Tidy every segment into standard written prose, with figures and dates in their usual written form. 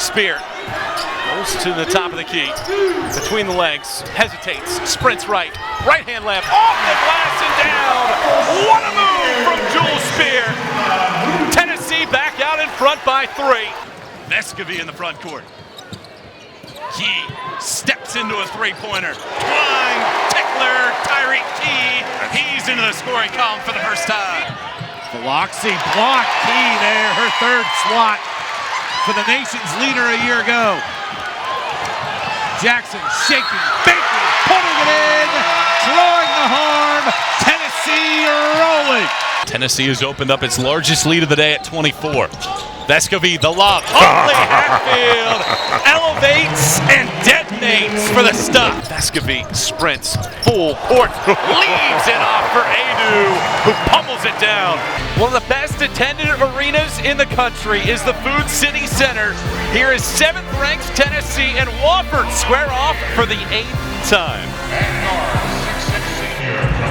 Spear goes to the top of the key, between the legs, hesitates, sprints right, right hand left, off the glass and down. What a move from Jules Spear. Tennessee back out in front by 3. Vescovy in the front court. Key steps into a three-pointer. Blind, Tickler, Tyreek Key. He's into the scoring column for the first time. Biloxi blocked Key there, her 3rd swat for the nation's leader a year ago. Jackson shaking, baking, putting it in, drawing the horn. Tennessee rolling. Tennessee has opened up its largest lead of the day at 24. Vescovy, the lob. Huntley Hatfield elevates and detonates for the stop. Vescovy sprints full court, leaves it off for Adu, who pummels it down. One of the best attended arenas in the country is the Food City Center. Here is 7th-ranked Tennessee, and Wofford square off for the 8th time.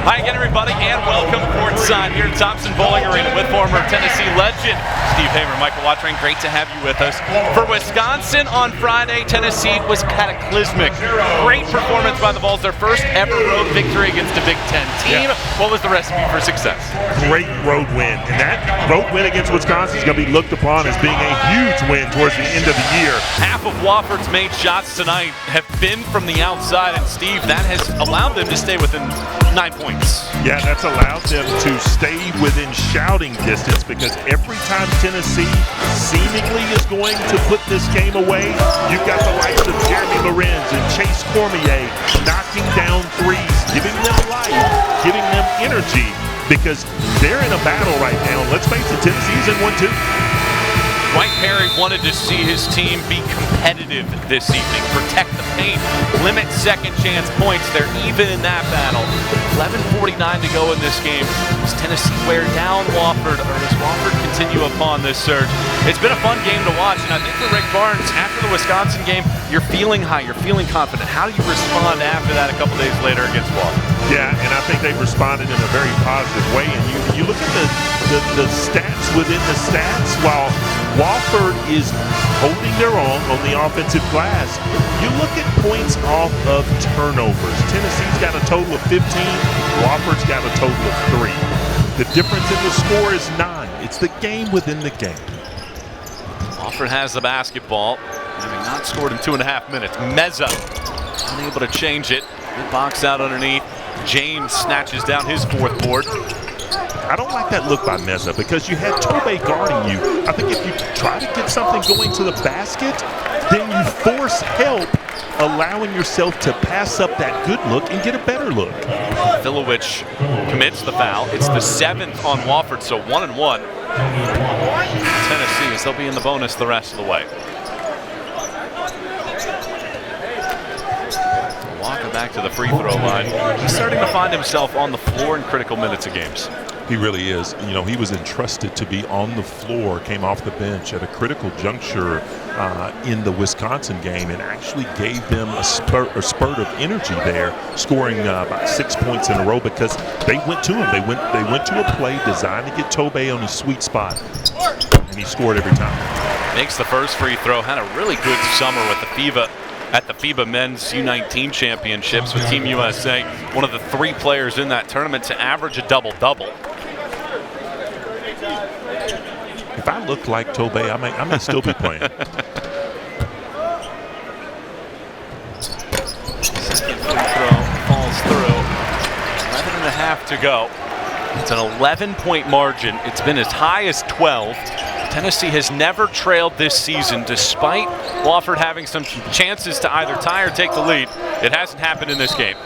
Hi again, everybody, and welcome courtside here at Thompson Bowling Arena with former Tennessee legend Steve Hamer, Michael Wottreng. Great to have you with us. For Wisconsin on Friday, Tennessee was cataclysmic. Great performance by the Vols, their first ever road victory against a Big Ten team. What was the recipe for success? Great road win, and that road win against Wisconsin is going to be looked upon as being a huge win towards the end of the year. Half of Wofford's made shots tonight have been from the outside, and Steve, that has allowed them to stay within 9 points. Yeah, that's allowed them to stay within shouting distance, because every time Tennessee seemingly is going to put this game away, you've got the likes of Jeremy Lorenz and Chase Cormier knocking down threes, giving them life, giving them energy, because they're in a battle right now. And let's face it, Tennessee's in one too. Mike Perry wanted to see his team be competitive this evening, protect the paint, limit second chance points. They're even in that battle. 11:49 to go in this game. Does Tennessee wear down Wofford, or does Wofford continue upon this surge? It's been a fun game to watch, and I think for Rick Barnes, after the Wisconsin game, you're feeling high, you're feeling confident. How do you respond after that a couple days later against Wofford? Yeah, and I think they've responded in a very positive way. And you look at the stats within the stats. While Wofford is holding their own on the offensive glass, you look at points off of turnovers. Tennessee's got a total of 15. Wofford's got a total of 3. The difference in the score is 9. It's the game within the game. Wofford has the basketball, having not scored in 2.5 minutes. Meza unable to change it. Good box out underneath. James snatches down his 4th board. I don't like that look by Meza, because you had Tobe guarding you. I think if you try to get something going to the basket, then you force help, allowing yourself to pass up that good look and get a better look. Filowich commits the foul. It's the 7th on Wofford, so 1-1. Tennessee, as they'll be in the bonus the rest of the way. Walker back to the free throw line. He's starting to find himself on the floor in critical minutes of games. He really is. You know, he was entrusted to be on the floor, came off the bench at a critical juncture in the Wisconsin game, and actually gave them a spurt of energy there, scoring about 6 points in a row, because they went to him. They went to a play designed to get Tobe on his sweet spot, and he scored every time. Makes the first free throw. Had a really good summer with the FIBA. At the FIBA Men's U19 Championships with Team USA, one of the 3 players in that tournament to average a double-double. If I looked like Tobe, I may still be playing. Second free throw falls through. 11.5 to go. It's an 11-point margin. It's been as high as 12. Tennessee has never trailed this season, despite Wofford having some chances to either tie or take the lead. It hasn't happened in this game.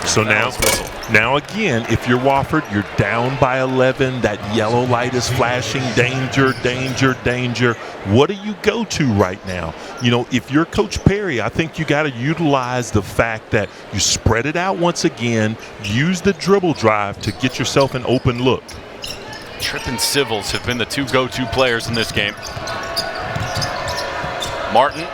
So now again, if you're Wofford, you're down by 11. That yellow light is flashing. Danger, danger, danger. What do you go to right now? You know, if you're Coach Perry, I think you got to utilize the fact that you spread it out once again. Use the dribble drive to get yourself an open look. Tripp and Civils have been the 2 go-to players in this game. Martin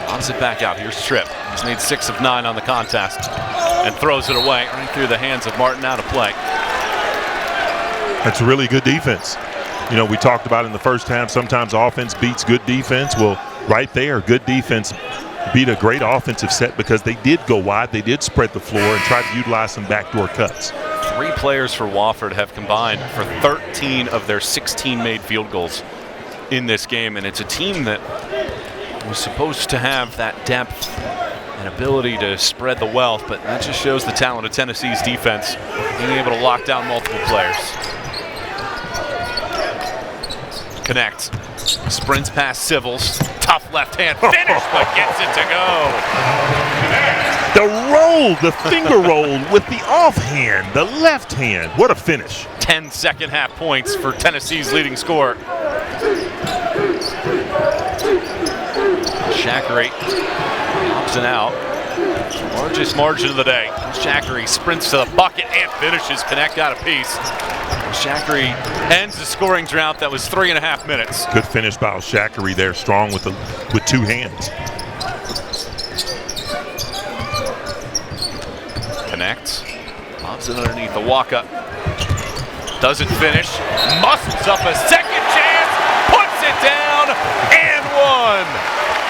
lobs it back out. Here's Tripp. He's made 6 of 9 on the contest and throws it away right through the hands of Martin, out of play. That's really good defense. You know, we talked about in the first half, sometimes offense beats good defense. Well, right there, good defense beat a great offensive set because they did go wide. They did spread the floor and try to utilize some backdoor cuts. 3 players for Wofford have combined for 13 of their 16 made field goals in this game, and it's a team that was supposed to have that depth and ability to spread the wealth, but that just shows the talent of Tennessee's defense, being able to lock down multiple players. Connect, sprints past Civils, tough left hand finish, but gets it to go. The roll, the finger roll with the offhand, the left hand. What a finish. 10 second half points for Tennessee's leading scorer. Shackery opts it out. Largest margin of the day. Shackery sprints to the bucket and finishes. Connect out a piece. Shackery ends the scoring drought that was 3.5 minutes. Good finish by Shackery there, strong with 2 hands. Connects, lobs it underneath the walk-up. Doesn't finish, muscles up a second chance, puts it down, and one.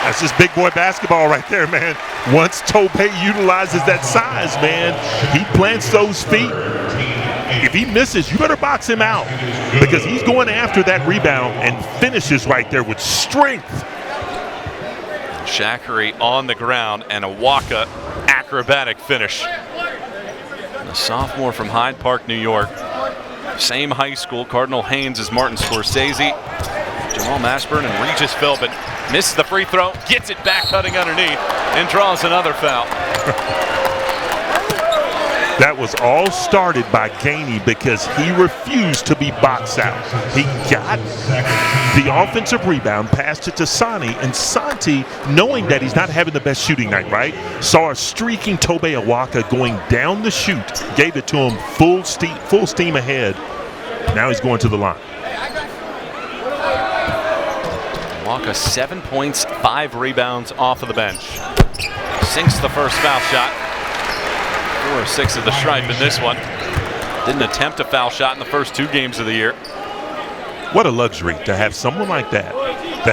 That's just big boy basketball right there, man. Once Tobey utilizes that size, man, he plants those feet. If he misses, you better box him out because he's going after that rebound and finishes right there with strength. Shackery on the ground and a Waka acrobatic finish. The sophomore from Hyde Park, New York. Same high school, Cardinal Haynes as Martin Scorsese. Jamal Mashburn and Regis Philbin misses the free throw, gets it back cutting underneath, and draws another foul. That was all started by Gainey because he refused to be boxed out. He got the offensive rebound, passed it to Sani, and Santi, knowing that he's not having the best shooting night, right, saw a streaking Tobey Awaka going down the chute, gave it to him full steam ahead. Now he's going to the line. Awaka 7 points, 5 rebounds off of the bench. Sinks the first foul shot. 4 of 6 of the stripe in this one. Didn't attempt a foul shot in the first 2 games of the year. What a luxury to have someone like that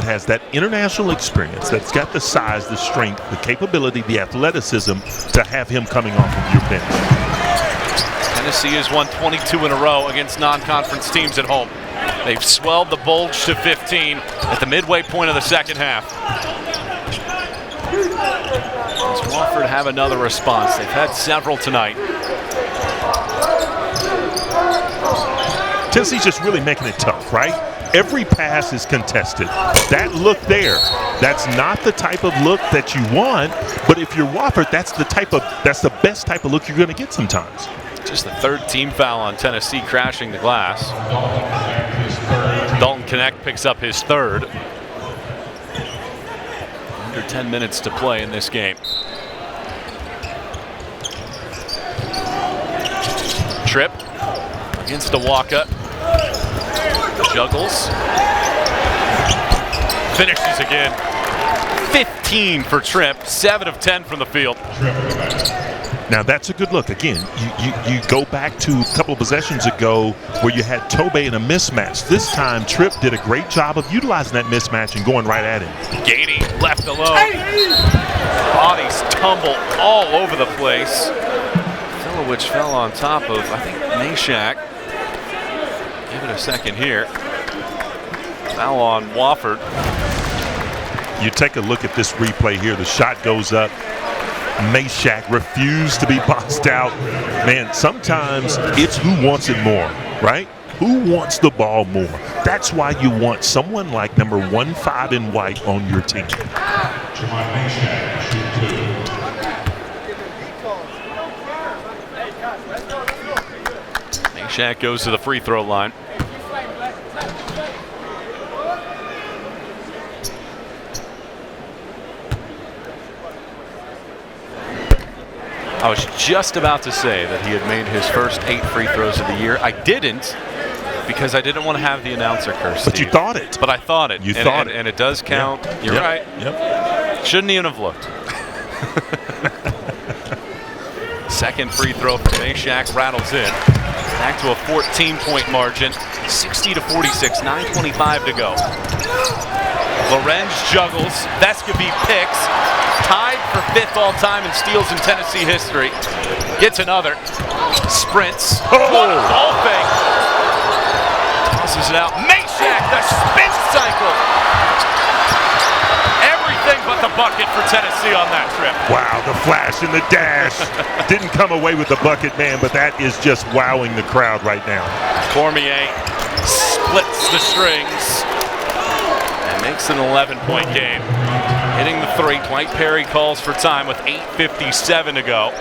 has that international experience, that's got the size, the strength, the capability, the athleticism to have him coming off of your bench. Tennessee has won 22 in a row against non-conference teams at home. They've swelled the bulge to 15 at the midway point of the second half. Does Wofford have another response? They've had several tonight. Tennessee's just really making it tough, right? Every pass is contested. That look there, that's not the type of look that you want, but if you're Wofford, that's the best type of look you're going to get sometimes. Just the 3rd team foul on Tennessee, crashing the glass. Dalton Connect picks up his 3rd. Under 10 minutes to play in this game. Trip against Awaka. Juggles. Finishes again. 15 for Tripp, 7 of 10 from the field. Now that's a good look. Again, you go back to a couple of possessions ago where you had Tobey in a mismatch. This time Tripp did a great job of utilizing that mismatch and going right at him. Gainey left alone. Bodies tumble all over the place. Filowich fell on top of, I think, Meshack. Give it a second here. Foul on Wofford. You take a look at this replay here. The shot goes up. Meshack refused to be boxed out. Man, sometimes it's who wants it more, right? Who wants the ball more? That's why you want someone like number 15 in white on your team. Meshack goes to the free throw line. I was just about to say that he had made his first 8 free throws of the year. I didn't, because I didn't want to have the announcer curse. But you thought it. But I thought it. You thought it. And it does count. Yep. You're right. Yep. Shouldn't even have looked. Second free throw for Meshack rattles in. Back to a 14-point margin, 60 to 46, 9:25 to go. Lorenz juggles, Vescovy picks, tied for 5th all-time in steals in Tennessee history. Gets another, sprints, what a ball fake! Tosses it out, Meshack, the spin cycle! Everything but the bucket for Tennessee on that trip. Wow, the flash and the dash. Didn't come away with the bucket, man, but that is just wowing the crowd right now. Cormier splits the strings and makes an 11-point game. Hitting the three, Dwight Perry calls for time with 8:57 to go.